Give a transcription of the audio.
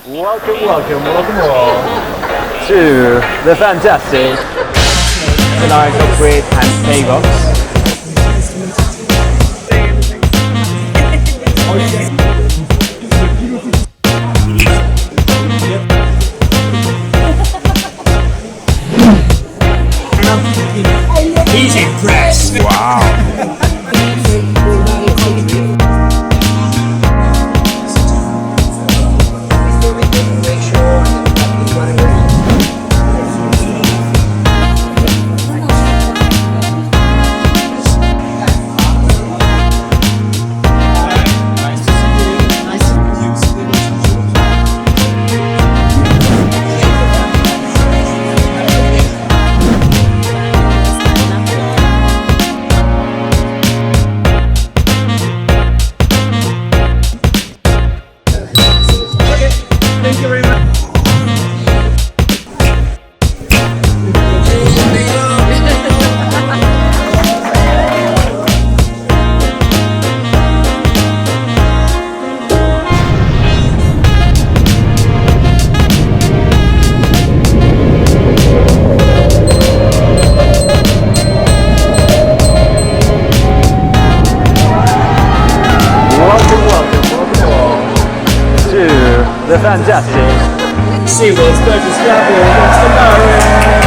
Welcome all to the fantastic Solaris Offgrid and Paybox. He's impressed. Wow. Thank you very much. Welcome all to the fantastic SeaWorld's Burgess Level.